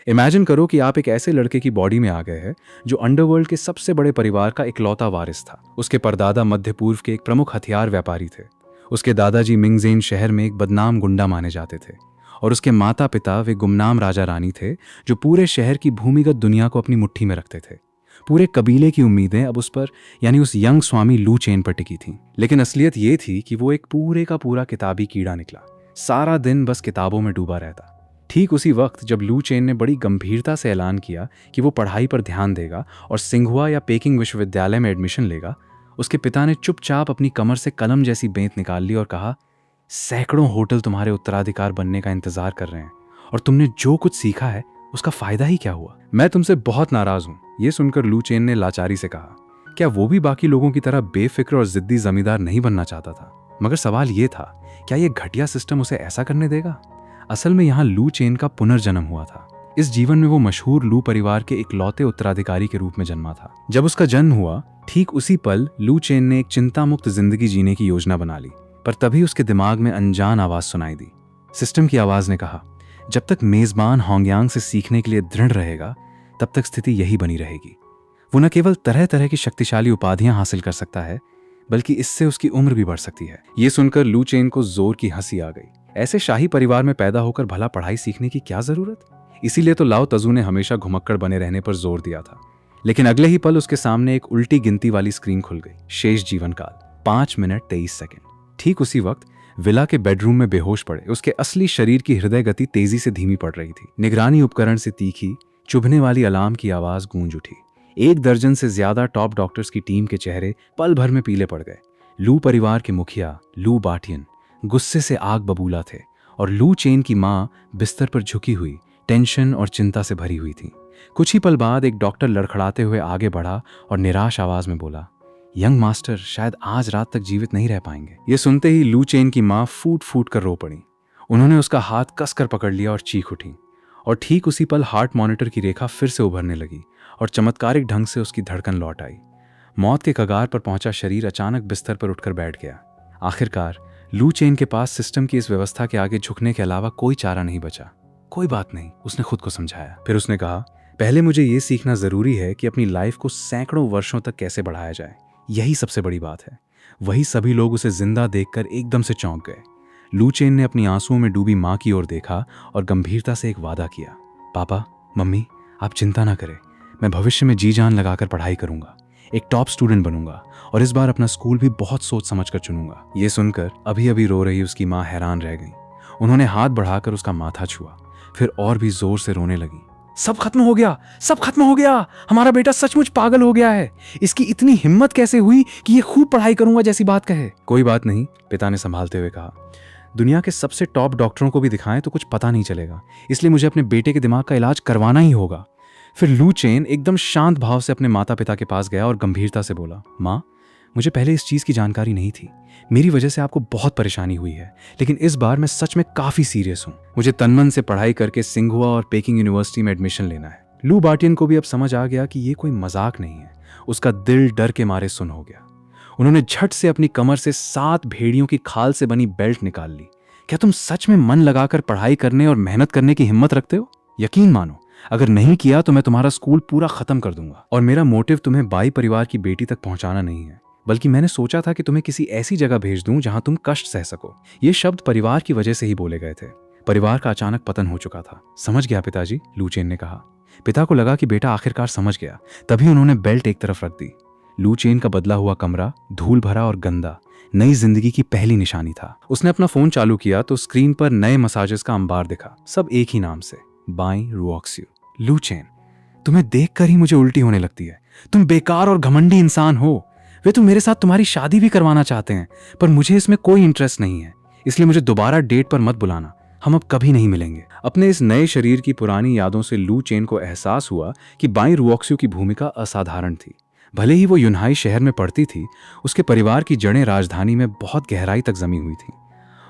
Imagine करो कि आप एक ऐसे लड़के की बॉडी में आ गए हैं जो अंडरवर्ल्ड के सबसे बड़े परिवार का इकलौता वारिस था। उसके परदादा मध्य पूर्व के एक प्रमुख हथियार व्यापारी थे। उसके दादाजी मिंगजेन शहर में एक बदनाम गुंडा माने जाते थे और उसके माता पिता वे गुमनाम राजा रानी थे जो पूरे शहर की भूमिगत दुनिया को अपनी मुट्ठी में रखते थे। पूरे कबीले की उम्मीदें अब उस पर यानी उस यंग स्वामी लू चेन पर टिकी थीं। लेकिन असलियत ये थी कि वो एक पूरे का पूरा किताबी कीड़ा निकला। सारा दिन बस किताबों में डूबा रहता। ठीक उसी वक्त जब लू चेन ने बड़ी गंभीरता से ऐलान किया कि वो पढ़ाई पर ध्यान देगा और सिंघुआ या पेकिंग विश्वविद्यालय में एडमिशन लेगा, उसके पिता ने चुपचाप अपनी कमर से कलम जैसी बेंत निकाल ली और कहा, सैकड़ों होटल तुम्हारे उत्तराधिकार बनने का इंतजार कर रहे हैं और तुमने जो कुछ सीखा है उसका फायदा ही क्या हुआ? मैं तुमसे बहुत नाराज हूं। यह सुनकर लू चेन ने लाचारी से कहा, क्या वो भी बाकी लोगों की तरह बेफिक्र और जिद्दी जमींदार नहीं बनना चाहता था? मगर सवाल यह था, क्या यह घटिया सिस्टम उसे ऐसा करने देगा? असल में यहां लू चेन का पुनर्जन्म हुआ था। इस जीवन में वो मशहूर लू परिवार के इकलौते उत्तराधिकारी के रूप में जन्मा था। जब उसका जन्म हुआ, ठीक उसी पल लू चेन ने एक चिंता मुक्त जिंदगी जीने की योजना बना ली। पर तभी उसके दिमाग में अनजान आवाज सुनाई दी। सिस्टम की आवाज ने कहा, जब तक मेजबान होंगयांग से सीखने के लिए दृढ़ रहेगा, तब तक स्थिति यही बनी रहेगी। वो न केवल तरह तरह की शक्तिशाली उपाधियां हासिल कर सकता है, बल्कि इससे उसकी उम्र भी बढ़ सकती है। ये सुनकर लू चेन को जोर की हंसी आ गई। ऐसे शाही परिवार में पैदा होकर भला पढ़ाई सीखने की क्या जरूरत? इसीलिए तो लाओ तजू ने हमेशा घुमक्कड़ बने रहने पर जोर दिया था। लेकिन अगले ही पल उसके सामने एक उल्टी गिनती वाली स्क्रीन खुल गई। शेष जीवन काल 5 मिनट 23 सेकंड। ठीक उसी वक्त विला के बेडरूम में बेहोश पड़े उसके असली शरीर की हृदय गति तेजी से धीमी पड़ रही थी। निगरानी उपकरण से तीखी चुभने वाली अलार्म की आवाज गूंज उठी। 1 दर्जन से ज्यादा टॉप डॉक्टर्स की टीम के चेहरे पल भर में पीले पड़ गए। लू परिवार के मुखिया लू बाटियन गुस्से से आग बबूला थे और लू चेन की मां बिस्तर पर झुकी हुई टेंशन और चिंता से भरी हुई थी। कुछ ही पल बाद एक डॉक्टर लड़खड़ाते हुए आगे बढ़ा और निराश आवाज में बोला, यंग मास्टर शायद आज रात तक जीवित नहीं रह पाएंगे। ये सुनते ही लू चेन की मां फूट फूट कर रो पड़ी। उन्होंने उसका हाथ कसकर पकड़ लिया और चीख उठी। और ठीक उसी पल हार्ट मॉनिटर की रेखा फिर से उभरने लगी और चमत्कारिक ढंग से उसकी धड़कन लौट आई। मौत के कगार पर पहुंचा शरीर अचानक बिस्तर पर उठकर बैठ गया। आखिरकार लू चेन के पास सिस्टम की इस व्यवस्था के आगे झुकने के अलावा कोई चारा नहीं बचा। कोई बात नहीं, उसने खुद को समझाया। फिर उसने कहा, पहले मुझे ये सीखना जरूरी है कि अपनी लाइफ को सैकड़ों वर्षों तक कैसे बढ़ाया जाए। यही सबसे बड़ी बात है। वही सभी लोग उसे जिंदा देखकर एकदम से चौंक गए। लू चेन ने अपनी आंसुओं में डूबी मां की ओर देखा और गंभीरता से एक वादा किया, पापा मम्मी आप चिंता ना करें, मैं भविष्य में जी जान लगाकर पढ़ाई करूंगा, एक टॉप स्टूडेंट बनूंगा और इस बार अपना स्कूल भी बहुत सोच समझ कर चुनूंगा। ये सुनकर अभी अभी रो रही उसकी मां हैरान रह गई। उन्होंने हाथ बढ़ाकर उसका माथा छुआ, फिर और भी जोर से रोने लगी। सब खत्म हो गया, सब खत्म हो गया, हमारा बेटा सचमुच पागल हो गया है। इसकी इतनी हिम्मत कैसे हुई कि ये खूब पढ़ाई करूंगा जैसी बात कहे? कोई बात नहीं, पिता ने संभालते हुए कहा, दुनिया के सबसे टॉप डॉक्टरों को भी दिखाएं तो कुछ पता नहीं चलेगा, इसलिए मुझे अपने बेटे के दिमाग का इलाज करवाना ही होगा। फिर लू चेन एकदम शांत भाव से अपने माता पिता के पास गया और गंभीरता से बोला, माँ मुझे पहले इस चीज की जानकारी नहीं थी, मेरी वजह से आपको बहुत परेशानी हुई है, लेकिन इस बार मैं सच में काफी सीरियस हूँ। मुझे तनमन से पढ़ाई करके सिंघुआ और पेकिंग यूनिवर्सिटी में एडमिशन लेना है। लू बाटियन को भी अब समझ आ गया कि ये कोई मजाक नहीं है। उसका दिल डर के मारे सुन हो गया। उन्होंने झट से अपनी कमर से 7 भेड़ियों की खाल से बनी बेल्ट निकाल ली। क्या तुम सच में मन लगाकर पढ़ाई करने और मेहनत करने की हिम्मत रखते हो? यकीन मानो, अगर नहीं किया तो मैं तुम्हारा स्कूल पूरा खत्म कर दूंगा। और मेरा मोटिव तुम्हें बाई परिवार की बेटी तक पहुंचाना नहीं है, बल्कि मैंने सोचा था कि तुम्हें किसी ऐसी जगह भेज दूं जहां तुम कष्ट सह सको। ये शब्द परिवार की वजह से ही बोले गए थे। परिवार का अचानक पतन हो चुका था। समझ गया पिताजी, लू चेन ने कहा। पिता को लगा कि बेटा आखिरकार समझ गया, तभी उन्होंने बेल्ट एक तरफ रख दी। लू चेन का बदला हुआ कमरा धूल भरा और गंदा नई जिंदगी की पहली निशानी था। उसने अपना फोन चालू किया तो स्क्रीन पर नए मसाजेस का अंबार दिखा, सब एक ही नाम से, बाई रुओक्स्यू। लू चेन, तुम्हें देखकर ही मुझे उल्टी होने लगती है। तुम बेकार और घमंडी इंसान हो। वे तो मेरे साथ तुम्हारी शादी भी करवाना चाहते हैं, पर मुझे इसमें कोई इंटरेस्ट नहीं है, इसलिए मुझे दोबारा डेट पर मत बुलाना। हम अब कभी नहीं मिलेंगे। अपने इस नए शरीर की पुरानी यादों से लू चेन को एहसास हुआ कि बाई रुओक्स्यू की भूमिका असाधारण थी। भले ही वो यूनहाई शहर में पढ़ती थी, उसके परिवार की जड़ें राजधानी में बहुत गहराई तक जमी हुई थी।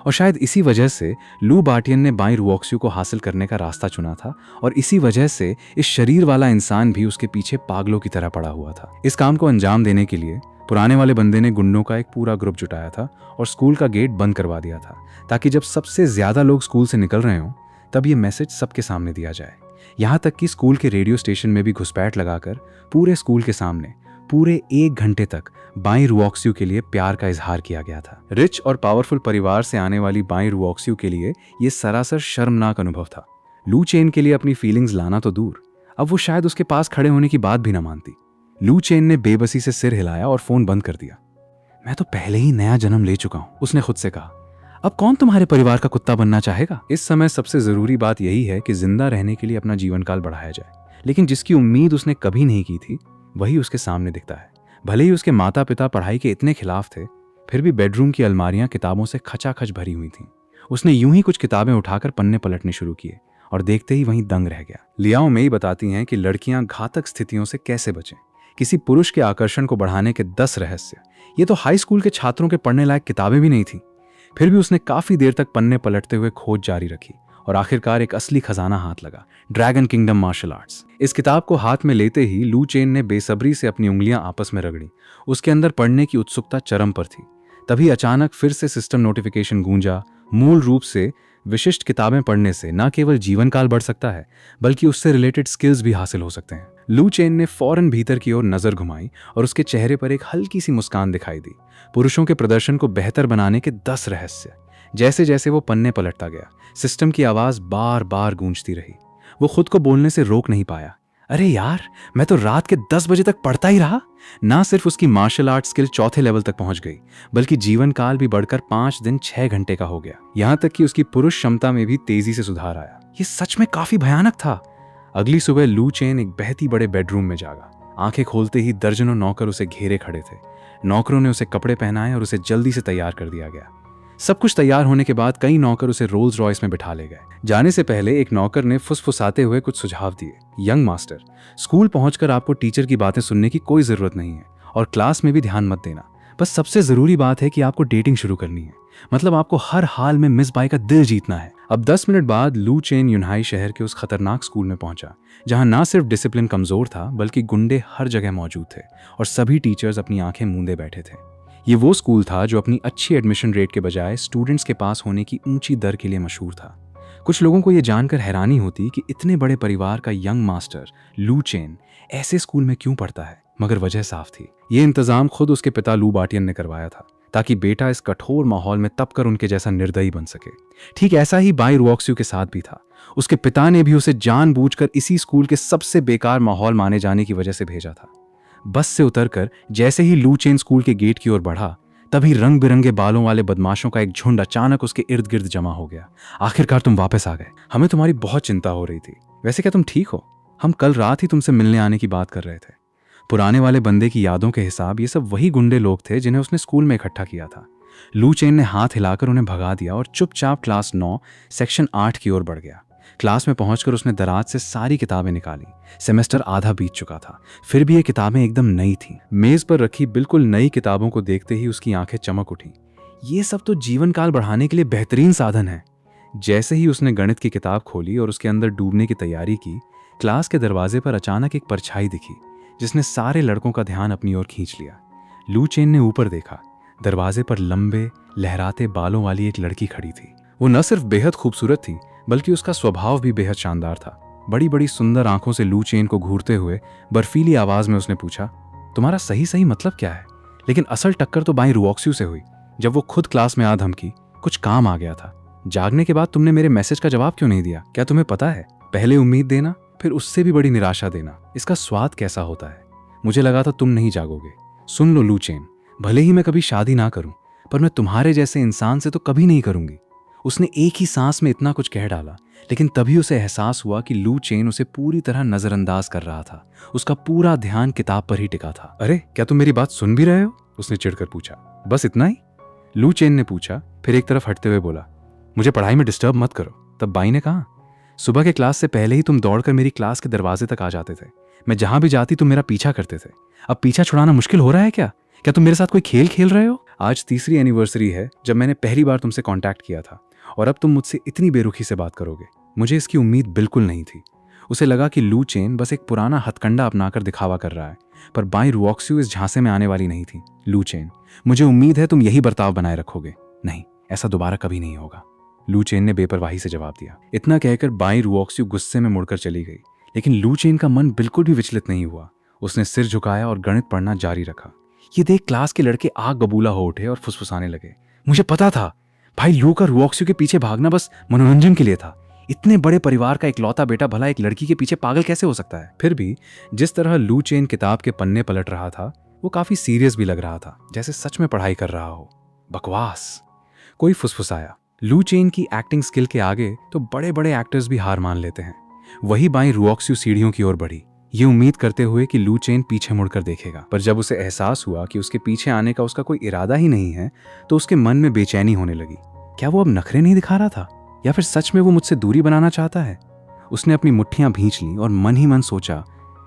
और शायद इसी वजह से लू बाटियन ने बाई रुओक्स्यू को हासिल करने का रास्ता चुना था, और इसी वजह से इस शरीर वाला इंसान भी उसके पीछे पागलों की तरह पड़ा हुआ था। इस काम को अंजाम देने के लिए पुराने वाले बंदे ने गुंडों का एक पूरा ग्रुप जुटाया था और स्कूल का गेट बंद करवा दिया था, ताकि जब सबसे ज्यादा लोग स्कूल से निकल रहे हों तब ये मैसेज सबके सामने दिया जाए। यहाँ तक कि स्कूल के रेडियो स्टेशन में भी घुसपैठ लगाकर पूरे स्कूल के सामने पूरे 1 घंटे तक बाई रुओक्स्यू के लिए प्यार का इजहार किया गया था। रिच और पावरफुल परिवार से आने वाली बाई रुओक्स्यू के लिए ये सरासर शर्मनाक अनुभव था। लू चेन के लिए अपनी फीलिंग्स लाना तो दूर, अब वो शायद उसके पास खड़े होने की बात भी ना मानती। लू चेन ने बेबसी से सिर हिलाया और फोन बंद कर दिया। मैं तो पहले ही नया जन्म ले चुका हूं, उसने खुद से कहा। अब कौन तुम्हारे परिवार का कुत्ता बनना चाहेगा? इस समय सबसे जरूरी बात यही है कि जिंदा रहने के लिए अपना जीवन काल बढ़ाया जाए। लेकिन जिसकी उम्मीद उसने कभी नहीं की थी वही उसके सामने दिखता है। भले ही उसके माता पिता पढ़ाई के इतने खिलाफ थे, फिर भी बेडरूम की अलमारियां किताबों से खचाखच भरी हुई थीं। उसने यूं ही कुछ किताबें उठाकर पन्ने पलटने शुरू किए और देखते ही वहीं दंग रह गया। लियाओ मेई बताती हैं कि लड़कियां घातक स्थितियों से कैसे बचें, किसी पुरुष के आकर्षण को बढ़ाने के 10 रहस्य। ये तो हाई स्कूल के छात्रों के पढ़ने लायक किताबें भी नहीं थीं। फिर भी उसने काफी देर तक पन्ने पलटते हुए खोज जारी रखी और आखिरकार एक असली खजाना हाथ लगा, ड्रैगन किंगडम मार्शल आर्ट्स। इस किताब को हाथ में लेते ही लू चेन ने बेसब्री से अपनी उंगलियां आपस में रगड़ी। उसके अंदर पढ़ने की उत्सुकता चरम पर थी। तभी अचानक फिर से सिस्टम नोटिफिकेशन गूंजा। मूल रूप से विशिष्ट किताबें पढ़ने से न केवल जीवन काल बढ़ सकता है बल्कि उससे रिलेटेड स्किल्स भी हासिल हो सकते हैं। लू चेन ने फौरन भीतर की ओर नजर घुमाई और उसके चेहरे पर एक हल्की सी मुस्कान दिखाई दी। पुरुषों के प्रदर्शन को बेहतर बनाने के 10 रहस्य। जैसे जैसे वो पन्ने पलटता गया, सिस्टम की आवाज बार बार गूंजती रही। वो खुद को बोलने से रोक नहीं पाया। अरे यार, मैं तो रात के 10 बजे तक पढ़ता ही रहा। ना सिर्फ उसकी मार्शल आर्ट स्किल चौथे लेवल तक पहुंच गई, बल्कि जीवन काल भी बढ़कर 5 दिन 6 घंटे का हो गया। यहां तक कि उसकी पुरुष क्षमता में भी तेजी से सुधार आया। ये सच में काफी भयानक था। अगली सुबह लू चेन एक बहती बड़े बेडरूम में जागा। आंखें खोलते ही दर्जनों नौकर उसे घेरे खड़े थे। नौकरों ने उसे कपड़े पहनाए और उसे जल्दी से तैयार कर दिया गया। सब कुछ तैयार होने के बाद कई नौकर उसे रोल्स रॉयस में बिठा ले गए। जाने से पहले एक नौकर ने फुसफुसाते हुए कुछ सुझाव दिए। यंग मास्टर, स्कूल पहुंचकर आपको टीचर की बातें सुनने की कोई जरूरत नहीं है और क्लास में भी ध्यान मत देना। बस सबसे जरूरी बात है कि आपको डेटिंग शुरू करनी है। मतलब आपको हर हाल में मिस बाई का दिल जीतना है। अब 10 मिनट बाद लू चेन यूनहाई शहर के उस खतरनाक स्कूल में पहुंचा, जहां ना सिर्फ डिसिप्लिन कमजोर था बल्कि गुंडे हर जगह मौजूद थे और सभी टीचर्स अपनी आंखें मूंदे बैठे थे। ये वो स्कूल था जो अपनी अच्छी एडमिशन रेट के बजाय स्टूडेंट्स के पास होने की ऊंची दर के लिए मशहूर था। कुछ लोगों को ये जानकर हैरानी होती कि इतने बड़े परिवार का यंग मास्टर लू चेन ऐसे स्कूल में क्यों पढ़ता है, मगर वजह साफ थी। ये इंतजाम खुद उसके पिता लू बाटियन ने करवाया था, ताकि बेटा इस कठोर माहौल में तप कर उनके जैसा निर्दयी बन सके। ठीक ऐसा ही बाई रुओक्स्यू के साथ भी था। उसके पिता ने भी उसे जानबूझकर इसी स्कूल के सबसे बेकार माहौल माने जाने की वजह से भेजा था। बस से उतरकर जैसे ही लू चेन स्कूल के गेट की ओर बढ़ा, तभी रंग बिरंगे बालों वाले बदमाशों का एक झुंड अचानक उसके इर्द गिर्द जमा हो गया। आखिरकार तुम वापस आ गए। हमें तुम्हारी बहुत चिंता हो रही थी। वैसे क्या तुम ठीक हो? हम कल रात ही तुमसे मिलने आने की बात कर रहे थे। पुराने वाले बंदे की यादों के हिसाब ये सब वही गुंडे लोग थे जिन्हें उसने स्कूल में इकट्ठा किया था। लू चेन ने हाथ हिलाकर उन्हें भगा दिया और चुपचाप क्लास 9 सेक्शन 8 की ओर बढ़ गया। क्लास में पहुंचकर उसने दराज से सारी किताबें निकाली। सेमेस्टर आधा बीत चुका था, फिर भी ये किताबें एकदम नई थीं। मेज पर रखी बिल्कुल नई किताबों को देखते ही उसकी आंखें चमक उठी। ये सब तो जीवन काल बढ़ाने के लिए बेहतरीन साधन है। जैसे ही उसने गणित की किताब खोली और उसके अंदर डूबने की तैयारी की, क्लास के दरवाजे पर अचानक एक परछाई दिखी जिसने सारे लड़कों का ध्यान अपनी ओर खींच लिया। लू चेन ने ऊपर देखा। दरवाजे पर लंबे लहराते बालों वाली एक लड़की खड़ी थी। वो न सिर्फ बेहद खूबसूरत थी बल्कि उसका स्वभाव भी बेहद शानदार था। बड़ी बड़ी सुंदर आंखों से लू चेन को घूरते हुए बर्फीली आवाज में उसने पूछा, तुम्हारा सही सही मतलब क्या है? लेकिन असल टक्कर तो बाई रुओक्स्यू से हुई, जब वो खुद क्लास में आ धमकी। कुछ काम आ गया था। जागने के बाद तुमने मेरे मैसेज का जवाब क्यों नहीं दिया? क्या तुम्हें पता है, पहले उम्मीद देना फिर उससे भी बड़ी निराशा देना, इसका स्वाद कैसा होता है? मुझे लगा था तुम नहीं जागोगे। सुन लो लू चेन, भले ही मैं कभी शादी ना करूं, पर मैं तुम्हारे जैसे इंसान से तो कभी नहीं करूंगी। उसने एक ही सांस में इतना कुछ कह डाला, लेकिन तभी उसे एहसास हुआ कि लू चेन उसे पूरी तरह नजरअंदाज कर रहा था। उसका पूरा ध्यान किताब पर ही टिका था। अरे क्या तुम मेरी बात सुन भी रहे हो? उसने चिढ़कर पूछा। बस इतना ही? लू चेन ने पूछा, फिर एक तरफ हटते हुए बोला, मुझे पढ़ाई में डिस्टर्ब मत करो। तब बाई ने कहा, सुबह के क्लास से पहले ही तुम दौड़कर मेरी क्लास के दरवाजे तक आ जाते थे। मैं जहां भी जाती तुम मेरा पीछा करते थे। अब पीछा छुड़ाना मुश्किल हो रहा है क्या? क्या तुम मेरे साथ कोई खेल खेल रहे हो? आज तीसरी एनिवर्सरी है जब मैंने पहली बार तुमसे कांटेक्ट किया था और अब तुम मुझसे इतनी बेरुखी से बात करोगे। मुझे इसकी उम्मीद बिल्कुल नहीं थी। उसे लगा कि लू चेन बस एक पुराना हथकंडा अपनाकर दिखावा कर रहा है, पर बाई रुओक्स्यू इस झांसे में आने वाली नहीं थी। लू चेन, मुझे उम्मीद है तुम यही बर्ताव बनाए रखोगे। नहीं, ऐसा दोबारा कभी नहीं होगा। लू चेन ने बेपरवाही से जवाब दिया। इतना कहकर बाईं रुओक्स्यू गुस्से में मुड़कर चली गई, लेकिन लू चेन का मन बिल्कुल भी विचलित नहीं हुआ। उसने सिर झुकाया और गणित पढ़ना जारी रखा। ये देख क्लास के लड़के आग बबूला हो उठे और फुसफुसाने लगे। मुझे पता था भाई, लू का रुओक्स्यू के पीछे भागना बस मनोरंजन के लिए था। इतने बड़े परिवार का इकलौता बेटा भला एक लड़की के पीछे पागल कैसे हो सकता है? फिर भी जिस तरह लू चेन किताब के पन्ने पलट रहा था वो काफी सीरियस भी लग रहा था, जैसे सच में पढ़ाई कर रहा हो। बकवास। कोई फुसफुसाया। लू चेन की एक्टिंग स्किल के आगे तो बड़े बड़े एक्टर्स भी हार मान लेते हैं। वही बाईं रुओक्स्यू सीढ़ियों की ओर बढ़ी, ये उम्मीद करते हुए कि लू चेन पीछे मुड़कर देखेगा। पर जब उसे एहसास हुआ कि उसके पीछे आने का उसका कोई इरादा ही नहीं है, तो उसके मन में बेचैनी होने लगी। क्या वो अब नखरे नहीं दिखा रहा था, या फिर सच में वो मुझसे दूरी बनाना चाहता है? उसने अपनी मुट्ठियां भींच ली और मन ही मन सोचा,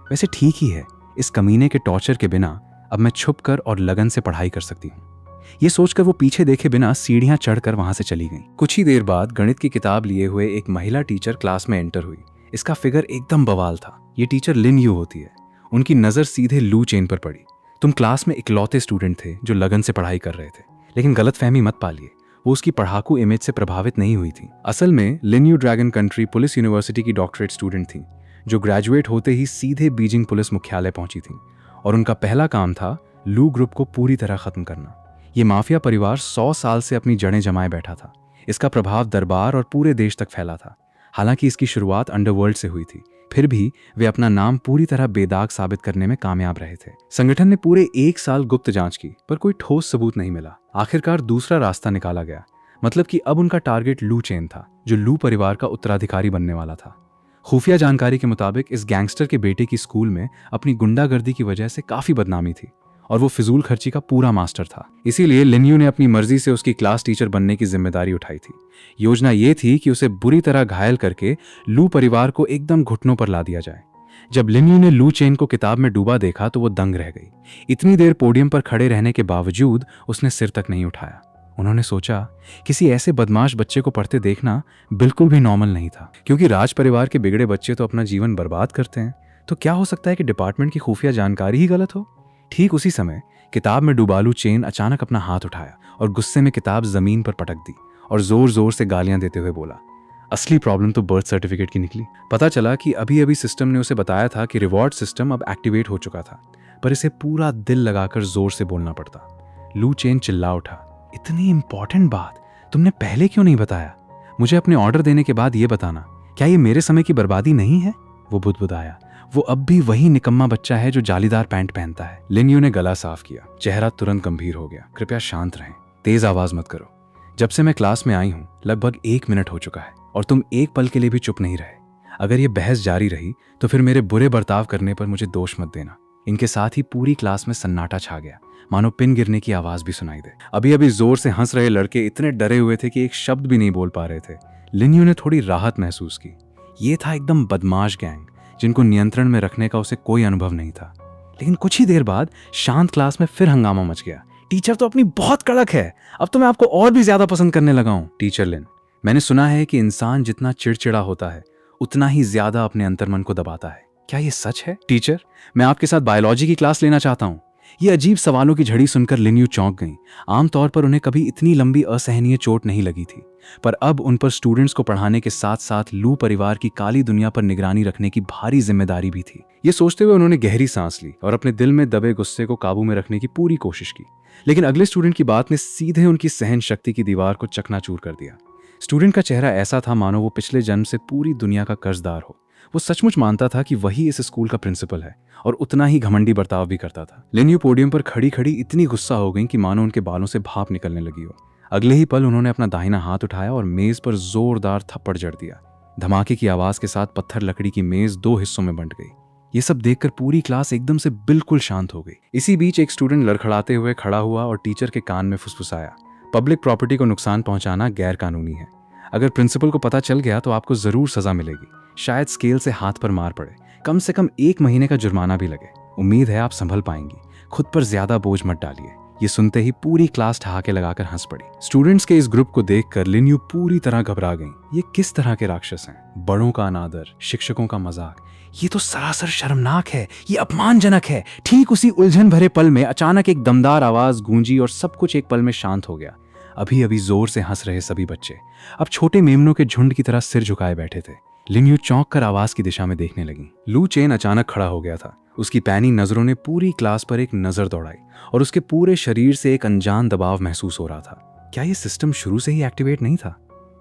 वैसे ठीक ही है, इस कमीने के टॉर्चर के बिना अब मैं छुप कर और लगन से पढ़ाई कर सकती हूँ। ये सोचकर वो पीछे देखे बिना सीढ़ियां चढ़कर वहां से चली गई। कुछ ही देर बाद गणित की किताब लिए हुए एक महिला टीचर क्लास में एंटर हुई। इसका फिगर एकदम बवाल था। ये टीचर लिन यू होती है। उनकी नजर सीधे लू चेन पर पड़ी। तुम क्लास में इकलौते स्टूडेंट थे जो लगन से पढ़ाई कर रहे थे, लेकिन गलतफहमी मत पालिए, वो उसकी पढ़ाकू इमेज से प्रभावित नहीं हुई थी। असल में Lin Yu Dragon Country Police University की डॉक्टरेट स्टूडेंट थी, जो ग्रेजुएट होते ही सीधे बीजिंग पुलिस मुख्यालय पहुंची थी। और उनका पहला काम था लू ग्रुप को पूरी तरह खत्म करना। ये माफिया परिवार 100 साल से अपनी जड़ें जमाए बैठा था। इसका प्रभाव दरबार और पूरे देश तक फैला था। हालांकि इसकी शुरुआत अंडरवर्ल्ड से हुई थी, फिर भी वे अपना नाम पूरी तरह बेदाग साबित करने में कामयाब रहे थे। संगठन ने पूरे 1 साल गुप्त जांच की, पर कोई ठोस सबूत नहीं मिला। आखिरकार दूसरा रास्ता निकाला गया, मतलब कि अब उनका टारगेट लू चेन था, जो लू परिवार का उत्तराधिकारी बनने वाला था। खुफिया जानकारी के मुताबिक इस गैंगस्टर के बेटे की स्कूल में अपनी गुंडागर्दी की वजह से काफी बदनामी थी और वो फिजूल खर्ची का पूरा मास्टर था। इसीलिए लिन यू ने अपनी मर्जी से उसकी क्लास टीचर बनने की जिम्मेदारी उठाई थी। योजना ये थी कि उसे बुरी तरह घायल करके लू परिवार को एकदम घुटनों पर ला दिया जाए। जब लिन यू ने लू चेन को किताब में डूबा देखा तो वो दंग रह गई। इतनी देर पोडियम पर खड़े रहने के बावजूद उसने सिर तक नहीं उठाया। उन्होंने सोचा, किसी ऐसे बदमाश बच्चे को पढ़ते देखना बिल्कुल भी नॉर्मल नहीं था, क्योंकि राज परिवार के बिगड़े बच्चे तो अपना जीवन बर्बाद करते हैं, तो क्या हो सकता है कि डिपार्टमेंट की खुफिया जानकारी ही गलत हो। ठीक उसी समय किताब में डूबा लू चेन अचानक अपना हाथ उठाया और गुस्से में किताब जमीन पर पटक दी और जोर जोर से गालियां देते हुए बोला। असली प्रॉब्लम तो बर्थ सर्टिफिकेट की निकली। पता चला कि अभी अभी सिस्टम ने उसे बताया था कि रिवॉर्ड सिस्टम अब एक्टिवेट हो चुका था, पर इसे पूरा दिल लगाकर जोर से बोलना पड़ता। लू चेन चिल्ला उठा, इतनी इंपॉर्टेंट बात तुमने पहले क्यों नहीं बताया? मुझे अपने ऑर्डर देने के बाद ये बताना, क्या ये मेरे समय की बर्बादी नहीं है? वो बुदबुदाया, वो अब भी वही निकम्मा बच्चा है जो जालीदार पैंट पहनता है। लिन यू ने गला साफ किया, चेहरा तुरंत गंभीर हो गया। कृपया शांत रहें, तेज आवाज मत करो। जब से मैं क्लास में आई हूँ लगभग 1 मिनट हो चुका है और तुम एक पल के लिए भी चुप नहीं रहे। अगर ये बहस जारी रही तो फिर मेरे बुरे बर्ताव करने पर मुझे दोष मत देना। इनके साथ ही पूरी क्लास में सन्नाटा छा गया, मानो पिन गिरने की आवाज भी सुनाई दे। अभी अभी जोर से हंस रहे लड़के इतने डरे हुए थे कि एक शब्द भी नहीं बोल पा रहे थे। लिन यू ने थोड़ी राहत महसूस की। ये था एकदम बदमाश गैंग जिनको नियंत्रण में रखने का उसे कोई अनुभव नहीं था। लेकिन कुछ ही देर बाद शांत क्लास में फिर हंगामा मच गया। टीचर तो अपनी बहुत कड़क है, अब तो मैं आपको और भी ज्यादा पसंद करने लगा हूं। टीचर लिन, मैंने सुना है कि इंसान जितना चिड़चिड़ा होता है उतना ही ज्यादा अपने अंतर्मन को दबाता है। क्या ये सच है? टीचर, मैं आपके साथ बायोलॉजी की क्लास लेना चाहता हूँ। ये अजीब सवालों की झड़ी सुनकर लिन यू चौंक गईं। आमतौर पर उन्हें कभी इतनी लंबी असहनीय चोट नहीं लगी थी, पर अब उन पर स्टूडेंट्स को पढ़ाने के साथ साथ लू परिवार की काली दुनिया पर निगरानी रखने की भारी जिम्मेदारी भी थी। ये सोचते हुए उन्होंने गहरी सांस ली और अपने दिल में दबे गुस्से को काबू में रखने की पूरी कोशिश की। लेकिन अगले स्टूडेंट की बात ने सीधे उनकी सहन शक्ति की दीवार को चकनाचूर कर दिया। स्टूडेंट का चेहरा ऐसा था मानो वो पिछले जन्म से पूरी दुनिया का कर्जदार हो। वो सचमुच मानता था कि वही इस स्कूल का प्रिंसिपल है और उतना ही घमंडी बर्ताव भी करता था। लिन यू पोडियम पर खड़ी खड़ी इतनी गुस्सा हो गई कि मानो उनके बालों से भाप निकलने लगी हो। अगले ही पल उन्होंने अपना दाहिना हाथ उठाया और मेज पर जोरदार थप्पड़ जड़ दिया। धमाके की आवाज के साथ पत्थर लकड़ी की मेज 2 हिस्सों में बंट गई। ये सब देखकर पूरी क्लास एकदम से बिल्कुल शांत हो गई। इसी बीच एक स्टूडेंट लड़खड़ाते हुए खड़ा हुआ और टीचर के कान में फुसफुसाया, पब्लिक प्रॉपर्टी को नुकसान पहुंचाना गैर कानूनी है। अगर प्रिंसिपल को पता चल गया तो आपको जरूर सजा मिलेगी। शायद स्केल से हाथ पर मार पड़े, कम से कम 1 महीने का जुर्माना भी लगे। उम्मीद है आप संभल पाएंगी, खुद पर ज्यादा बोझ मत डालिए। ये सुनते ही पूरी क्लास ठहाके लगाकर हंस पड़ी। स्टूडेंट्स के इस ग्रुप को देखकर लिन यू पूरी तरह घबरा गईं। ये किस तरह के राक्षस हैं? बड़ों का अनादर, शिक्षकों का मजाक, ये तो सरासर शर्मनाक है, ये अपमानजनक है। ठीक उसी उलझन भरे पल में अचानक एक दमदार आवाज गूंजी और सब कुछ एक पल में शांत हो गया। अभी अभी जोर से हंस रहे सभी बच्चे अब छोटे मेमनों के झुंड की तरह सिर झुकाए बैठे थे। लिन्यू चौंक कर आवाज की दिशा में देखने लगी। लू चेन अचानक खड़ा हो गया था। उसकी पैनी नजरों ने पूरी क्लास पर एक नजर दौड़ाई और उसके पूरे शरीर से एक अनजान दबाव महसूस हो रहा था। क्या यह सिस्टम शुरू से ही एक्टिवेट नहीं था?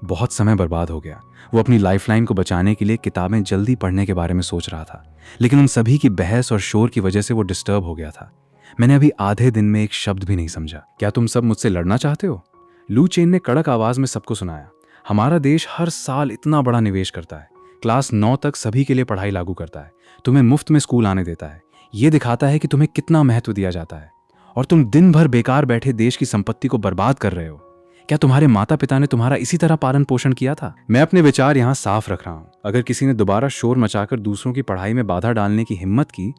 बहुत समय बर्बाद हो गया। वो अपनी लाइफलाइन को बचाने के लिए किताबें जल्दी पढ़ने के बारे में सोच रहा था, लेकिन उन सभी की बहस और शोर की वजह से वो डिस्टर्ब हो गया था। मैंने अभी आधे दिन में एक शब्द भी नहीं समझा। क्या तुम सब मुझसे लड़ना चाहते हो? लू चेन ने कड़क आवाज में सबको सुनाया। हमारा देश हर साल इतना बड़ा निवेश करता है, क्लास 9 तक सभी के लिए पढ़ाई लागू करता है, तुम्हें मुफ्त में स्कूल आने देता है। ये दिखाता है कि तुम्हें कितना महत्व दिया जाता है, और तुम दिन भर बेकार बैठे देश की संपत्ति को बर्बाद कर रहे हो। क्या तुम्हारे माता पिता ने तुम्हारा इसी तरह पालन पोषण किया था? मैं अपने विचार यहाँ साफ रख रहा हूँ। अगर किसी ने दोबारा शोर मचाकर दूसरों की पढ़ाई में बाधा डालने की हिम्मत की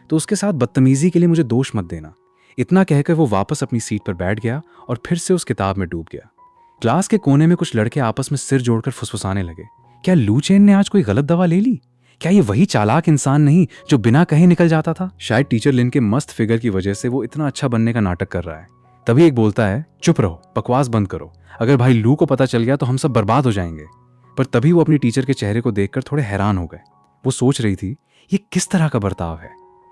तो उसके साथ बदतमीजी के लिए मुझे दोष मत देना। इतना कहकर वो वापस अपनी सीट पर बैठ गया और फिर से उस किताब में डूब गया। क्लास के कोने में कुछ लड़के आपस में सिर जोड़कर फुसफुसाने लगे। क्या लू चेन ने आज कोई गलत दवा ले ली? क्या ये वही चालाक इंसान नहीं जो बिना कहे निकल जाता था? शायद टीचर लिन के मस्त फिगर की वजह से वो इतना अच्छा बनने का नाटक कर रहा है। तभी एक बोलता है, चुप रहो, बकवास बंद करो। अगर भाई लू को पता चल गया तो हम सब बर्बाद हो जाएंगे। पर तभी वो अपनी टीचर के चेहरे को देखकर थोड़े हैरान हो गए। वो सोच रही थी, ये किस तरह का बर्ताव है?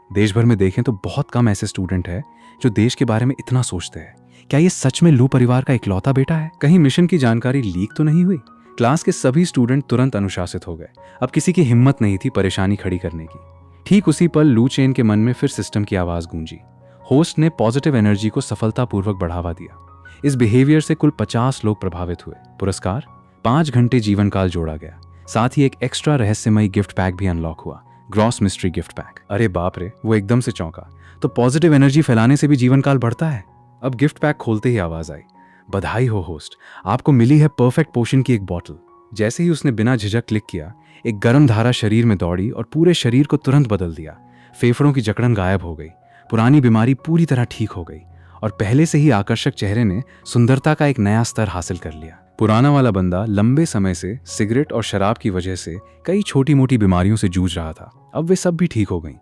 देश भर में देखें तो बहुत कम ऐसे स्टूडेंट हैं जो देश के बारे में इतना सोचते हैं। क्या ये सच में लू परिवार का इकलौता बेटा है? कहीं मिशन की जानकारी लीक तो नहीं हुई? क्लास के सभी स्टूडेंट तुरंत अनुशासित हो गए। अब किसी की हिम्मत नहीं थी परेशानी खड़ी करने की। ठीक उसी पल लू चेन के मन में फिर सिस्टम की आवाज गूंजी। होस्ट ने पॉजिटिव एनर्जी को सफलतापूर्वक बढ़ावा दिया। इस बिहेवियर से कुल 50 लोग प्रभावित हुए। पुरस्कार 5 घंटे जीवन काल जोड़ा गया। साथ ही एक एक्स्ट्रा रहस्यमयी गिफ्ट पैक भी अनलॉक हुआ, ग्रॉस मिस्ट्री गिफ्ट पैक। अरे बाप रे, वो एकदम से चौंका। तो पॉजिटिव एनर्जी फैलाने से भी जीवन काल बढ़ता है? अब गिफ्ट पैक खोलते ही आवाज आई, बधाई हो होस्ट, आपको मिली है परफेक्ट पोशन की एक बॉटल। जैसे ही उसने बिना झिझक क्लिक किया, एक गर्म धारा शरीर में दौड़ी और पूरे शरीर को तुरंत बदल दिया। फेफड़ों की जकड़न गायब हो गई, पुरानी बीमारी पूरी तरह ठीक हो गई और पहले से ही आकर्षक चेहरे ने सुंदरता का एक नया स्तर हासिल कर लिया। पुराना वाला बंदा लंबे समय से सिगरेट और शराब की वजह से कई छोटी मोटी बीमारियों से जूझ रहा था। अब वे सब भी ठीक हो गईं।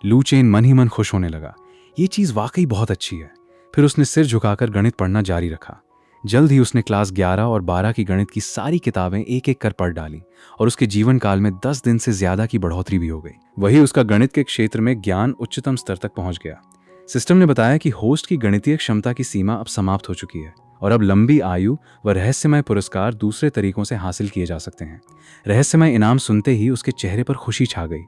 लू चेन मन ही मन खुश होने लगा। ये चीज वाकई बहुत अच्छी है। फिर उसने सिर झुकाकर गणित पढ़ना जारी रखा। जल्द ही उसने क्लास 11 और 12 की गणित की सारी किताबें एक एक कर पढ़ डाली और उसके जीवन काल में 10 दिन से ज्यादा की बढ़ोतरी भी हो गई। वही उसका गणित के क्षेत्र में ज्ञान उच्चतम स्तर तक पहुंच गया। सिस्टम ने बताया कि होस्ट की गणितीय क्षमता की सीमा अब समाप्त हो चुकी है और अब लंबी आयु व रहस्यमय पुरस्कार दूसरे तरीकों से हासिल किए जा सकते हैं। रहस्यमय इनाम सुनते ही उसके चेहरे पर खुशी छा गई।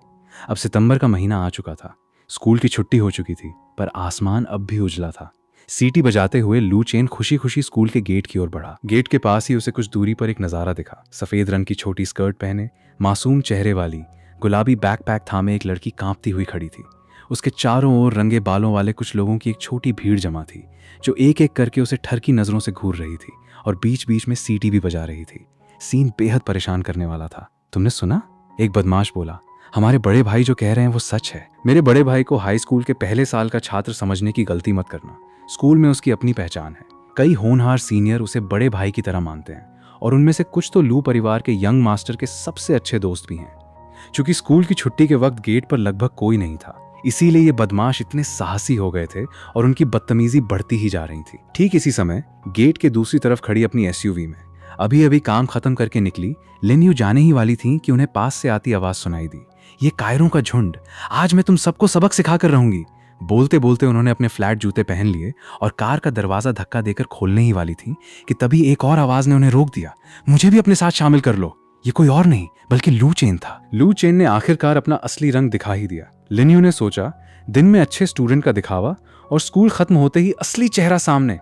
अब सितंबर का महीना आ चुका था। स्कूल की छुट्टी हो चुकी थी, पर आसमान अब भी उजला था। सीटी बजाते हुए लू चेन खुशी खुशी स्कूल के गेट की ओर बढ़ा। गेट के पास ही उसे कुछ दूरी पर एक नजारा दिखा। सफेद रंग की छोटी स्कर्ट पहने, मासूम चेहरे वाली, गुलाबी बैकपैक थामे एक लड़की कांपती हुई खड़ी थी। उसके चारों ओर रंगे बालों वाले कुछ लोगों की एक छोटी भीड़ जमा थी, जो एक एक करके उसे ठरकी नजरों से घूर रही थी और बीच बीच में सीटी भी बजा रही थी। सीन बेहद परेशान करने वाला था। तुमने सुना? एक बदमाश बोला, हमारे बड़े भाई जो कह रहे हैं वो सच है। मेरे बड़े भाई को हाई स्कूल के पहले साल का छात्र समझने की गलती मत करना। स्कूल में उसकी अपनी पहचान है। कई होनहार सीनियर उसे बड़े भाई की तरह मानते हैं और उनमें से कुछ तो लू परिवार के यंग मास्टर के सबसे अच्छे दोस्त भी हैं। चूंकि स्कूल की छुट्टी के वक्त गेट पर लगभग कोई नहीं था, इसीलिए ये बदमाश इतने साहसी हो गए थे और उनकी बदतमीजी बढ़ती ही जा रही थी। ठीक इसी समय गेट के दूसरी तरफ खड़ी अपनी एसयूवी में अभी अभी काम खत्म करके निकली लिन्यू जाने ही वाली थी कि उन्हें पास से आती आवाज सुनाई दी, ये कायरों का झुंड, आज मैं तुम सबको सबक सिखा कर रहूंगी। बोलते बोलते उन्होंने अपने फ्लैट जूते पहन लिए और कार का दरवाजा धक्का देकर खोलने ही वाली थी कि तभी एक और आवाज ने उन्हें रोक दिया, मुझे भी अपने साथ शामिल कर लो। ये कोई और नहीं बल्कि लू चेन था। लू चेन ने आखिरकार अपना असली रंग दिखा ही दिया। लिन्यू ने सोचा, दिन में अच्छे स्टूडेंट का दिखावा और स्कूल खत्म होते ही असली चेहरा सामने।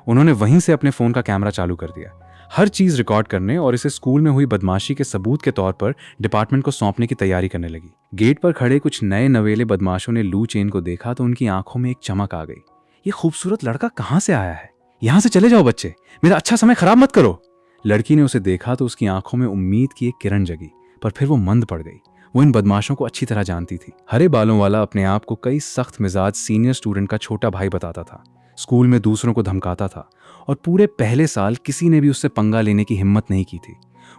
उन्होंने वहीं से अपने फोन का कैमरा चालू कर दिया, हर चीज रिकॉर्ड करने और इसे स्कूल में हुई बदमाशी के सबूत के तौर पर डिपार्टमेंट को सौंपने की तैयारी करने लगी। गेट पर खड़े कुछ नए नवेले बदमाशों ने लू चेन को देखा तो उनकी आंखों में एक चमक आ गई। ये खूबसूरत लड़का कहाँ से आया है? यहां से चले जाओ बच्चे, मेरा अच्छा समय खराब मत करो। लड़की ने उसे देखा तो उसकी आंखों में उम्मीद की एक किरण जगी, पर फिर वो मंद पड़ गई। वो इन बदमाशों को अच्छी तरह जानती थी। हरे बालों वाला अपने आप को कई सख्त मिजाज सीनियर स्टूडेंट का छोटा भाई बताता था। स्कूल में दूसरों को धमकाता था और पूरे पहले साल किसी ने भी उससे पंगा लेने की हिम्मत नहीं की थी।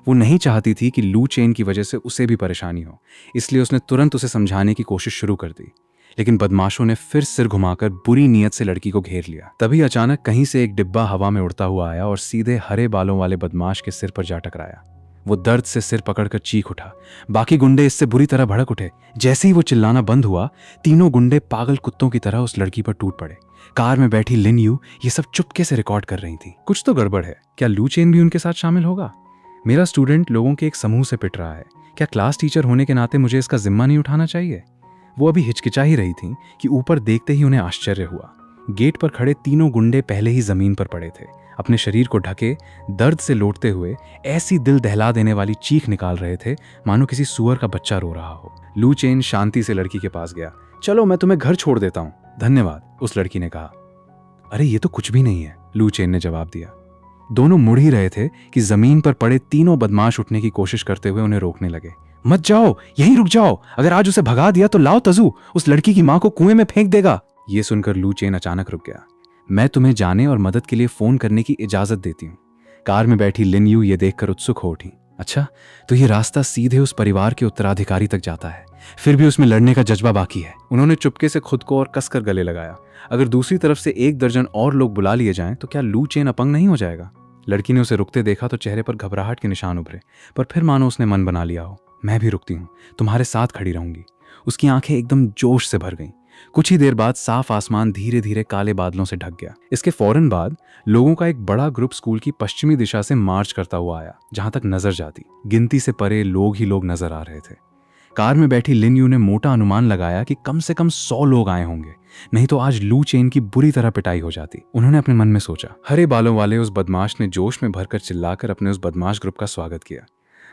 वो नहीं चाहती थी कि लू चेन की वजह से उसे भी परेशानी हो, इसलिए उसने तुरंत उसे समझाने की कोशिश शुरू कर दी। लेकिन बदमाशों ने फिर सिर घुमाकर बुरी नीयत से लड़की को घेर लिया। तभी अचानक कहीं से एक डिब्बा हवा में उड़ता हुआ आया और सीधे हरे बालों वाले बदमाश के सिर पर जा टकराया। वो दर्द से सिर पकड़कर चीख उठा। बाकी गुंडे इससे बुरी तरह भड़क उठे। जैसे ही वो चिल्लाना बंद हुआ, तीनों गुंडे पागल कुत्तों की तरह उस लड़की पर टूट पड़े। कार में बैठी लिन यू ये सब चुपके से रिकॉर्ड कर रही थी। कुछ तो गड़बड़ है। क्या लू चेन भी उनके साथ शामिल होगा? मेरा स्टूडेंट लोगों के एक समूह से पिट रहा है। क्या क्लास टीचर होने के नाते मुझे इसका जिम्मा नहीं उठाना चाहिए? वो अभी हिचकिचा ही रही थी कि ऊपर देखते ही उन्हें आश्चर्य हुआ। गेट पर खड़े तीनों गुंडे पहले ही जमीन पर पड़े थे, अपने शरीर को ढके दर्द से लौटते हुए ऐसी दिल दहला देने वाली चीख निकाल रहे थे मानो किसी सुअर का बच्चा रो रहा हो। लू चेन शांति से लड़की के पास गया। चलो मैं तुम्हें घर छोड़ देता हूँ। धन्यवाद, उस लड़की ने कहा। अरे ये तो कुछ भी नहीं है, लू चेन ने जवाब दिया। दोनों मुड़ ही रहे थे कि जमीन पर पड़े तीनों बदमाश उठने की कोशिश करते हुए उन्हें रोकने लगे। मत जाओ, यहीं रुक जाओ। अगर आज उसे भगा दिया तो लाओ तजू उस लड़की की मां को कुएं में फेंक देगा। ये सुनकर लू चेन अचानक रुक गया। मैं तुम्हें जाने और मदद के लिए फोन करने की इजाजत देती हूँ। कार में बैठी लिन यू ये देखकर उत्सुक हो उठी। अच्छा, तो ये रास्ता सीधे उस परिवार के उत्तराधिकारी तक जाता है। फिर भी उसमें लड़ने का जज्बा बाकी है। उन्होंने चुपके से खुद को और कसकर गले लगाया। अगर दूसरी तरफ से 1 दर्जन और लोग बुला लिए जाएं तो क्या लू चेन अपंग नहीं हो जाएगा? लड़की ने उसे रुकते देखा तो चेहरे पर घबराहट के निशान उभरे, पर फिर मानो उसने मन बना लिया हो। मैं भी रुकती हूँ, तुम्हारे साथ खड़ी रहूंगी। उसकी आंखें एकदम जोश से भर गईं। कुछ ही देर बाद साफ आसमान धीरे धीरे काले बादलों से ढक गया। इसके फौरन बाद लोगों का एक बड़ा ग्रुप स्कूल की पश्चिमी दिशा से मार्च करता हुआ आया। जहां तक नजर जाती गिनती से परे लोग ही लोग नजर आ रहे थे। कार में बैठी लिन यू ने मोटा अनुमान लगाया कि कम से कम 100 लोग आए होंगे, नहीं तो आज लू चेन की बुरी तरह पिटाई हो जाती। उन्होंने अपने मन में सोचा। हरे बालों वाले उस बदमाश ने जोश में भरकर चिल्लाकर अपने उस बदमाश ग्रुप का स्वागत किया।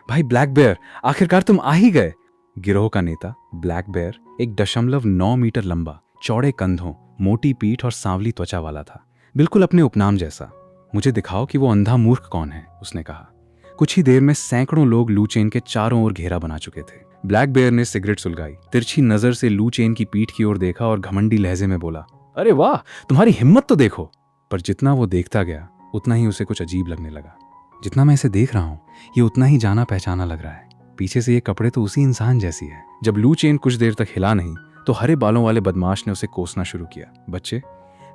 भाई ब्लैक बेयर, आखिरकार तुम आ ही गए। गिरोह का नेता ब्लैक बेयर 1.9 मीटर लंबा, चौड़े कंधों, मोटी पीठ और सांवली त्वचा वाला था, बिल्कुल अपने उपनाम जैसा। मुझे दिखाओ कि वो अंधा मूर्ख कौन है, उसने कहा। कुछ ही देर में सैकड़ों लोग लू चेन के चारों ओर घेरा बना चुके थे। ब्लैक बेयर ने सिगरेट सुलगाई, तिरछी नजर से लू चेन की पीठ की ओर देखा और घमंडी लहजे में बोला, अरे वाह, तुम्हारी हिम्मत तो देखो। पर जितना वो देखता गया उतना ही उसे कुछ अजीब लगने लगा। जितना मैं इसे देख रहा हूँ ये उतना ही जाना पहचाना लग रहा है। पीछे से ये कपड़े तो उसी इंसान जैसी है। जब लू चेन कुछ देर तक हिला नहीं तो हरे बालों वाले बदमाश ने उसे कोसना शुरू किया। बच्चे,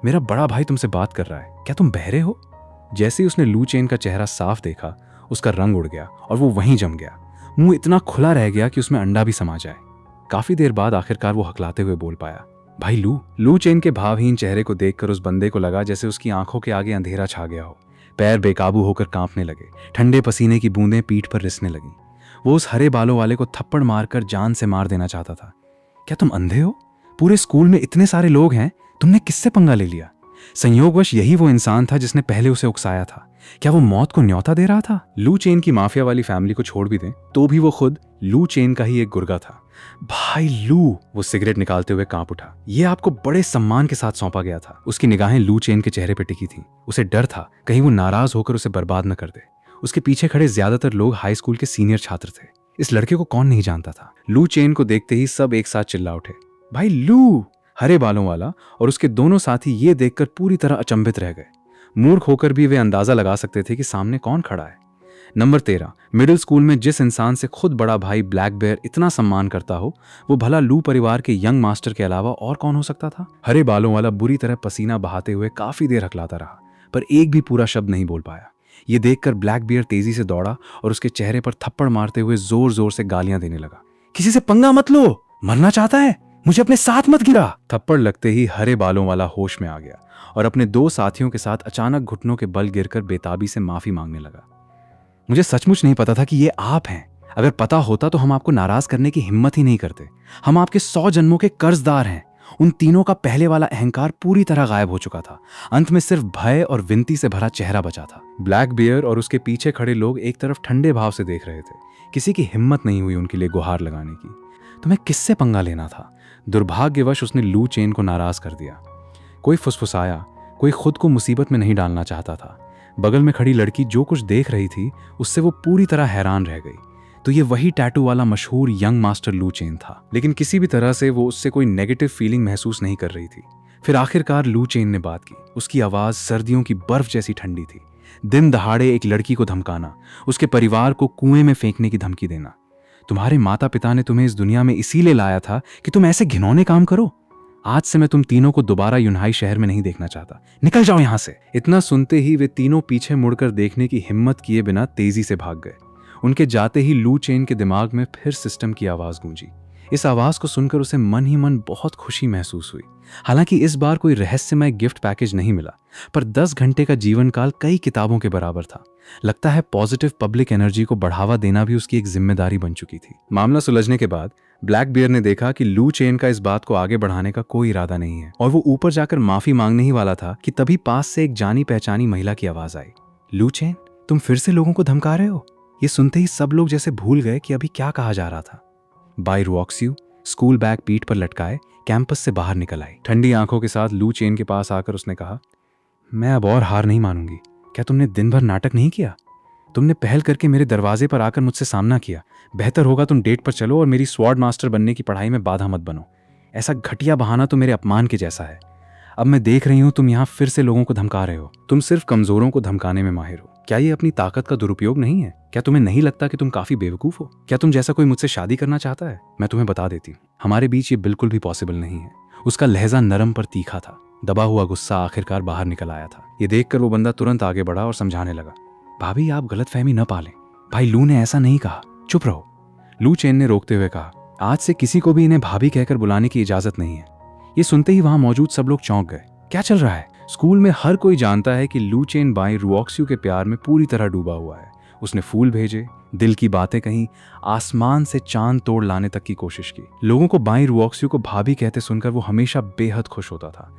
मेरा बड़ा भाई तुमसे बात कर रहा है, क्या तुम बहरे हो? जैसे ही उसने लू चेन का चेहरा साफ देखा, उसका रंग उड़ गया और वो वहीं जम गया। मुंह इतना खुला रह गया कि उसमें अंडा भी समा जाए। काफी देर बाद आखिरकार वो हकलाते हुए बोल पाया, भाई लू। लू चेन के भावहीन चेहरे को देखकर उस बंदे को लगा जैसे उसकी आंखों के आगे अंधेरा छा गया हो। पैर बेकाबू होकर कांपने लगे, ठंडे पसीने की बूंदें पीठ पर रिसने लगीं। वो उस हरे बालों वाले को थप्पड़ मारकर जान से मार देना चाहता था। क्या तुम अंधे हो? पूरे स्कूल में इतने सारे लोग हैं, तुमने किससे पंगा ले लिया? संयोगवश यही वो इंसान था जिसने पहले उसे उकसाया था। क्या वो मौत को न्योता दे रहा था? लू चेन की माफिया वाली फैमिली को छोड़ भी दें तो भी वो खुद लू चेन का ही एक गुर्गा था। भाई लू, वो सिगरेट निकालते हुए कांप उठा। ये आपको बड़े सम्मान के साथ सौंपा गया था। उसकी निगाहें लू चेन के चेहरे पर टिकी थीं। उसे डर था कहीं वो नाराज होकर उसे बर्बाद न कर दे। उसके पीछे खड़े ज्यादातर लोग हाई स्कूल के सीनियर छात्र थे। इस लड़के को कौन नहीं जानता था? लू चेन को देखते ही सब एक साथ चिल्ला उठे, भाई लू। हरे बालों वाला और उसके दोनों साथी ये देखकर पूरी तरह अचंभित रह गए। मूर्ख होकर भी वे अंदाजा लगा सकते थे कि सामने कौन खड़ा है। नंबर 13, मिडिल स्कूल में जिस इंसान से खुद बड़ा भाई ब्लैक बेयर इतना सम्मान करता हो, वो भला लू परिवार के यंग मास्टर के अलावा और कौन हो सकता था? हरे बालों वाला बुरी तरह पसीना बहाते हुए काफी देर हकलाता रहा, पर एक भी पूरा शब्द नहीं बोल पाया। ये देखकर ब्लैक बियर तेजी से दौड़ा और उसके चेहरे पर थप्पड़ मारते हुए जोर जोर से गालियां देने लगा। किसी से पंगा मत लो, मरना चाहता है, मुझे अपने साथ मत गिरा। थप्पड़ लगते ही हरे बालों वाला होश में आ गया और अपने 2 साथियों के साथ अचानक घुटनों के बल गिरकर बेताबी से माफी मांगने लगा। मुझे सचमुच नहीं पता था कि ये आप हैं। अगर पता होता तो हम आपको नाराज करने की हिम्मत ही नहीं करते। हम आपके 100 जन्मों के कर्जदार हैं। उन तीनों का पहले वाला अहंकार पूरी तरह गायब हो चुका था। अंत में सिर्फ भय और विनती से भरा चेहरा बचा था। ब्लैक बियर और उसके पीछे खड़े लोग एक तरफ ठंडे भाव से देख रहे थे। किसी की हिम्मत नहीं हुई उनके लिए गुहार लगाने की। तुम्हें किससे पंगा लेना था? दुर्भाग्यवश उसने लू चेन को नाराज कर दिया। कोई फुसफुसाया, कोई खुद को मुसीबत में नहीं डालना चाहता था। बगल में खड़ी लड़की जो कुछ देख रही थी उससे वो पूरी तरह हैरान रह गई। तो ये वही टैटू वाला मशहूर यंग मास्टर लू चेन था। लेकिन किसी भी तरह से वो उससे कोई नेगेटिव फीलिंग महसूस नहीं कर रही थी। फिर आखिरकार लू चेन ने बात की। उसकी आवाज सर्दियों की बर्फ जैसी ठंडी थी। दिन दहाड़े एक लड़की को धमकाना, उसके परिवार को कुएं में फेंकने की धमकी देना। तुम्हारे माता पिता ने तुम्हें इस दुनिया में इसीलिए लाया था कि तुम ऐसे घिनौने काम करो। आज से मैं तुम तीनों को दोबारा यूनहाई शहर में नहीं देखना चाहता, निकल जाओ यहां से। इतना सुनते ही वे तीनों पीछे मुड़कर देखने की हिम्मत किए बिना तेजी से भाग गए। उनके जाते ही लू चेन के दिमाग में फिर सिस्टम की आवाज गूंजी। इस आवाज को सुनकर उसे मन ही मन बहुत खुशी महसूस हुई। हालांकि इस बार कोई रहस्यमय गिफ्ट पैकेज नहीं मिला, पर 10 घंटे का जीवन काल कई किताबों के बराबर था। लगता है पॉजिटिव पब्लिक एनर्जी को बढ़ावा देना भी उसकी एक जिम्मेदारी बन चुकी थी। मामला सुलझने के बाद ब्लैक बियर ने देखा कि लू चेन का इस बात को आगे बढ़ाने का कोई इरादा नहीं है और वो ऊपर जाकर माफी मांगने ही वाला था कि तभी पास से एक जानी पहचानी महिला की आवाज आई। लू चेन, तुम फिर से लोगों को धमका रहे हो? ये सुनते ही सब लोग जैसे भूल गए कि अभी क्या कहा जा रहा था। बाई रुऑक्स्यू स्कूल बैग पीठ पर लटकाए कैंपस से बाहर निकल आई। ठंडी आंखों के साथ लू चेन के पास आकर उसने कहा, मैं अब और हार नहीं मानूंगी। क्या तुमने दिन भर नाटक नहीं किया? तुमने पहल करके मेरे दरवाजे पर आकर मुझसे सामना किया। बेहतर होगा तुम डेट पर चलो और मेरी स्वॉर्ड मास्टर बनने की पढ़ाई में बाधा मत बनो। ऐसा घटिया बहाना तो मेरे अपमान के जैसा है। अब मैं देख रही हूं तुम यहाँ फिर से लोगों को धमका रहे हो। तुम सिर्फ कमजोरों को धमकाने में माहिर हो। क्या ये अपनी ताकत का दुरुपयोग नहीं है? क्या तुम्हें नहीं लगता कि तुम काफी बेवकूफ हो? क्या तुम जैसा कोई मुझसे शादी करना चाहता है? मैं तुम्हें बता देती हूँ, हमारे बीच ये बिल्कुल भी पॉसिबल नहीं है। उसका लहजा नरम पर तीखा था। दबा हुआ गुस्सा आखिरकार बाहर निकल आया था। ये देखकर वो बंदा तुरंत आगे बढ़ा और समझाने लगा, भाभी आप गलतफहमी न पालें, भाई लू ने ऐसा नहीं कहा, चुप रहो। लू चेन ने रोकते हुए कहा, आज से किसी को भी इन्हें भाभी कहकर बुलाने की इजाजत नहीं है। ये सुनते ही वहां मौजूद सब लोग चौंक गए। क्या चल रहा है? स्कूल में हर कोई जानता है कि लू चेन बाई रुऑक्स्यू के प्यार में पूरी तरह डूबा हुआ है। उसने फूल भेजे, दिल की बातें कहीं, आसमान से चांद तोड़ लाने तक की कोशिश की। लोगों को बाई रुऑक्स्यू को भाभी कहते सुनकर वो हमेशा बेहद खुश होता था।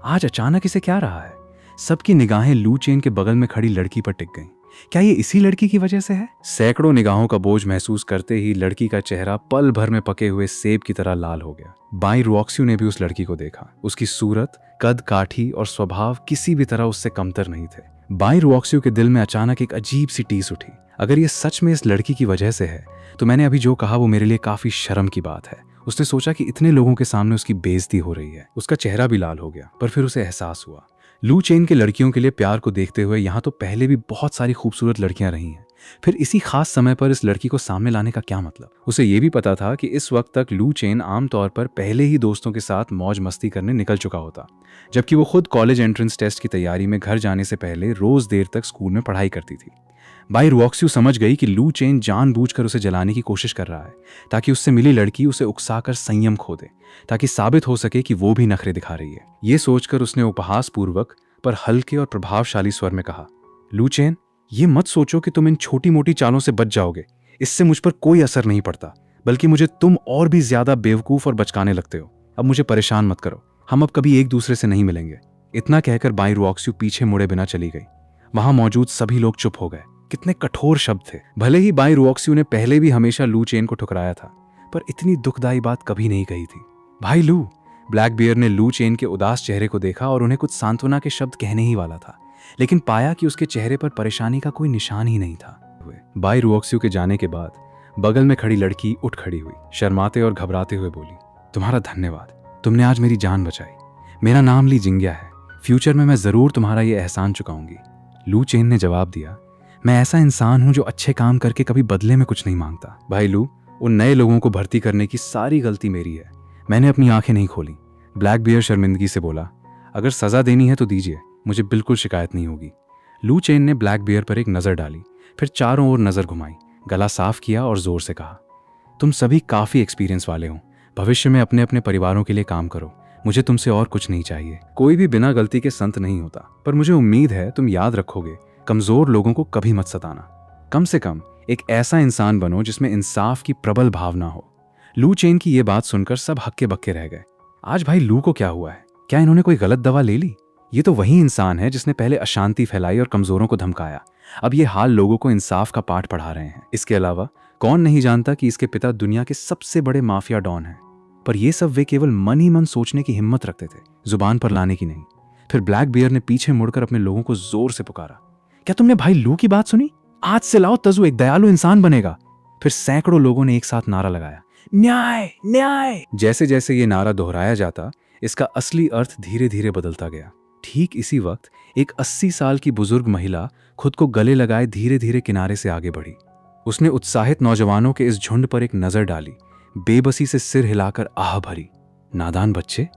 आज अचानक इसे क्या रहा है? सबकी निगाहें लू चेन के बगल में खड़ी लड़की पर टिक गईं। क्या ये इसी लड़की की वजह से है? सैकड़ों निगाहों का बोझ महसूस करते ही लड़की का चेहरा पल भर में पके हुए सेब की तरह लाल हो गया। बाई रुऑक्स्यू ने भी उस लड़की को देखा। उसकी सूरत, कद काठी और स्वभाव किसी भी तरह उससे कमतर नहीं थे। बाई रुऑक्स्यू के दिल में अचानक एक अजीब सी टीस उठी। अगर ये सच में इस लड़की की वजह से है तो मैंने अभी जो कहा वो मेरे लिए काफी शर्म की बात है। उसने सोचा कि इतने लोगों के सामने उसकी बेइज्जती हो रही है। उसका चेहरा भी लाल हो गया, पर फिर उसे एहसास हुआ, लू चेन के लड़कियों के लिए प्यार को देखते हुए यहाँ तो पहले भी बहुत सारी खूबसूरत लड़कियां रही हैं। फिर इसी खास समय पर इस लड़की को सामने लाने का क्या मतलब? उसे ये भी पता था कि इस वक्त तक लू चेन आमतौर पर पहले ही दोस्तों के साथ मौज मस्ती करने निकल चुका होता, जबकि वो खुद कॉलेज एंट्रेंस टेस्ट की तैयारी में घर जाने से पहले रोज देर तक स्कूल में पढ़ाई करती थी। बाई रुऑक्स्यू समझ गई कि लू चेन जानबूझकर उसे जलाने की कोशिश कर रहा है ताकि उससे मिली लड़की उसे उकसाकर संयम खो दे, ताकि साबित हो सके कि वो भी नखरे दिखा रही है। ये सोचकर उसने उपहास पूर्वक पर हल्के और प्रभावशाली स्वर में कहा, लू चेन, ये मत सोचो कि तुम इन छोटी मोटी चालों से बच जाओगे। इससे मुझ पर कोई असर नहीं पड़ता, बल्कि मुझे तुम और भी ज्यादा बेवकूफ और बचकाने लगते हो। अब मुझे परेशान मत करो, हम अब कभी एक दूसरे से नहीं मिलेंगे। इतना कहकर बाई रुऑक्स्यू पीछे मुड़े बिना चली गई। वहां मौजूद सभी लोग चुप हो गए। कितने कठोर शब्द थे। भले ही बाई रुऑक्स्यू ने पहले भी हमेशा लू चेन को ठुकराया था, पर इतनी दुखदाई बात कभी नहीं कही थी। भाई लू, ब्लैक बियर ने लू चेन के उदास चेहरे को देखा और उन्हें कुछ सांत्वना के शब्द कहने ही वाला था, लेकिन पाया कि उसके चेहरे पर परेशानी का कोई निशान ही नहीं था। बाई रुऑक्स्यू के जाने के बाद बगल में खड़ी लड़की उठ खड़ी हुई, शर्माते और घबराते हुए बोली, तुम्हारा धन्यवाद, तुमने आज मेरी जान बचाई। मेरा नाम ली जिंग्या है। फ्यूचर में मैं जरूर तुम्हारा ये एहसान चुकाऊंगी। लू चेन ने जवाब दिया, मैं ऐसा इंसान हूं जो अच्छे काम करके कभी बदले में कुछ नहीं मांगता। भाई लू, उन नए लोगों को भर्ती करने की सारी गलती मेरी है। मैंने अपनी आंखें नहीं खोली। ब्लैक बियर शर्मिंदगी से बोला, अगर सजा देनी है तो दीजिए, मुझे बिल्कुल शिकायत नहीं होगी। लू चेन ने ब्लैक बियर पर एक नजर डाली, फिर चारों ओर नजर घुमाई, गला साफ किया और जोर से कहा, तुम सभी काफी एक्सपीरियंस वाले हो। भविष्य में अपने अपने परिवारों के लिए काम करो। मुझे तुमसे और कुछ नहीं चाहिए। कोई भी बिना गलती के संत नहीं होता, पर मुझे उम्मीद है तुम याद रखोगे, कमजोर लोगों को कभी मत सताना। कम से कम एक ऐसा इंसान बनो जिसमें इंसाफ की प्रबल भावना हो। लू चेन की ये बात सुनकर सब हक्के बक्के रह गए। आज भाई लू को क्या हुआ है? क्या इन्होंने कोई गलत दवा ले ली? ये तो वही इंसान है जिसने पहले अशांति फैलाई और कमजोरों को धमकाया। अब ये हाल लोगों को इंसाफ का पाठ पढ़ा रहे हैं। इसके अलावा कौन नहीं जानता कि इसके पिता दुनिया के सबसे बड़े माफिया डॉन हैं। पर यह सब वे केवल मन ही मन सोचने की हिम्मत रखते थे, जुबान पर लाने की नहीं। फिर ब्लैक बियर ने पीछे मुड़कर अपने लोगों को जोर से पुकारा, क्या तुमने भाई लू की बात सुनी? आज से लाओ तजु एक दयालु इंसान बनेगा। फिर सैकड़ों लोगों ने एक साथ नारा लगाया, न्याय न्याय। जैसे जैसे ये नारा दोहराया जाता, इसका असली अर्थ धीरे धीरे बदलता गया। ठीक इसी वक्त एक 80 साल की बुजुर्ग महिला खुद को गले लगाए धीरे धीरे किनारे से आगे बढ़ी। उसने उत्साहित नौजवानों के इस झुंड पर एक नजर डाली, बेबसी से सिर हिलाकर आह भरी, नादान बच्चे,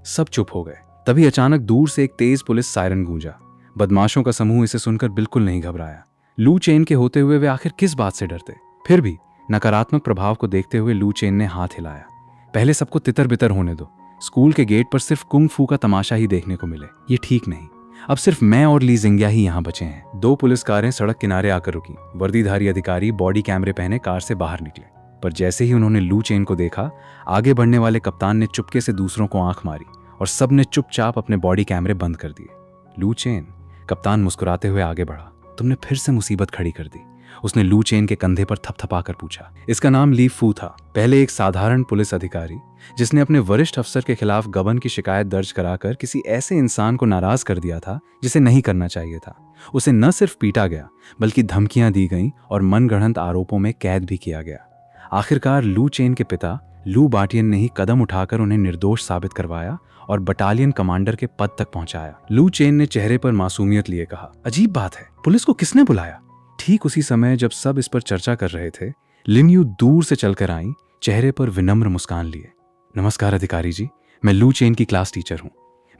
सब चुप हो गए। तभी अचानक दूर से एक तेज पुलिस सायरन गूंजा। बदमाशों का समूह इसे सुनकर बिल्कुल नहीं घबराया। लू चेन के होते हुए वे आखिर किस बात से डरते? फिर भी नकारात्मक प्रभाव को देखते हुए लू चेन ने हाथ हिलाया। पहले सबको तितर बितर होने दो। स्कूल के गेट पर सिर्फ कुंग फू का तमाशा ही देखने को मिले, ये ठीक नहीं। अब सिर्फ मैं और ली जिंग्या ही यहाँ बचे हैं। 2 पुलिस कारें सड़क किनारे आकर रुकी। वर्दीधारी अधिकारी बॉडी कैमरे पहने कार से बाहर निकले, पर जैसे ही उन्होंने लू चेन को देखा, आगे बढ़ने वाले कप्तान ने चुपके से दूसरों को आंख मारी और सबने चुपचाप अपने बॉडी कैमरे बंद कर दिए। लू चेन, कप्तान मुस्कुराते हुए आगे बढ़ा, तुमने फिर से मुसीबत खड़ी कर दी। उसने लू चेन के कंधे पर थपथपाकर पूछा। इसका नाम ली फू था, पहले एक साधारण पुलिस अधिकारी जिसने अपने वरिष्ठ अफसर के खिलाफ गबन की शिकायत दर्ज कराकर किसी ऐसे इंसान को नाराज कर दिया था जिसे नहीं करना चाहिए था। उसे न सिर्फ पीटा गया बल्कि धमकियां दी गईं और मनगढ़ंत आरोपों में कैद भी किया गया। आखिरकार लू चेन के पिता लू बाटियन ने ही कदम उठाकर उन्हें निर्दोष साबित करवाया और बटालियन कमांडर के पद तक पहुंचाया। लू चेन ने चेहरे पर मासूमियत लिए कहा, अजीब बात है, पुलिस को किसने बुलाया? ठीक उसी समय जब सब इस पर चर्चा कर रहे थे, लिन यू दूर से चलकर आई, चेहरे पर विनम्र मुस्कान लिए। नमस्कार अधिकारी जी, मैं लू चेन की क्लास टीचर हूँ।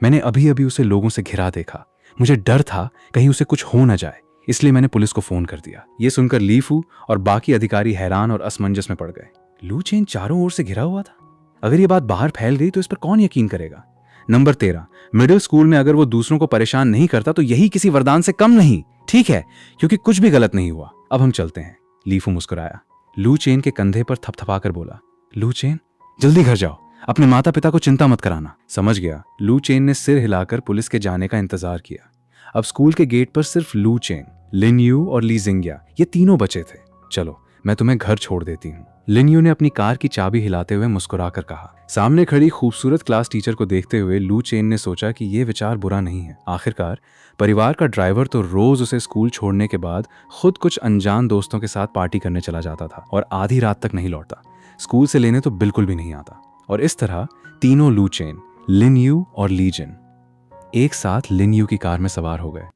मैंने अभी अभी उसे लोगों से घिरा देखा। मुझे डर था कहीं उसे कुछ हो न जाए, इसलिए मैंने पुलिस को फोन कर दिया। ये सुनकर ली फू और बाकी अधिकारी हैरान और असमंजस में पड़ गए। लू चेन चारों ओर से घिरा हुआ था। अगर ये बात बाहर फैल गई तो इस पर कौन यकीन करेगा? नंबर 13, मिडिल स्कूल में अगर वो दूसरों को परेशान नहीं करता तो यही किसी वरदान से कम नहीं, ठीक है? क्योंकि कुछ भी गलत नहीं हुआ। अब हम चलते हैं। ली फू मुस्कुराया, लू चेन के कंधे पर थपथपाकर बोला, लू चेन, जल्दी घर जाओ, अपने माता पिता को चिंता मत कराना। समझ गया। लू चेन ने सिर हिलाकर पुलिस के जाने का इंतजार किया। अब स्कूल के गेट पर सिर्फ लू चेन, लिन यू और ली जिंग्या, ये तीनों बचे थे। चलो, मैं तुम्हें घर छोड़ देती हूँ। लिन यू ने अपनी कार की चाबी हिलाते हुए मुस्कुराकर कहा। सामने खड़ी खूबसूरत क्लास टीचर को देखते हुए लू चेन ने सोचा कि ये विचार बुरा नहीं है। आखिरकार परिवार का ड्राइवर तो रोज उसे स्कूल छोड़ने के बाद खुद कुछ अनजान दोस्तों के साथ पार्टी करने चला जाता था और आधी रात तक नहीं लौटता। स्कूल से लेने तो बिल्कुल भी नहीं आता। और इस तरह तीनों लू चेन, लिन यू और ली जिन एक साथ लिन यू की कार में सवार हो गए।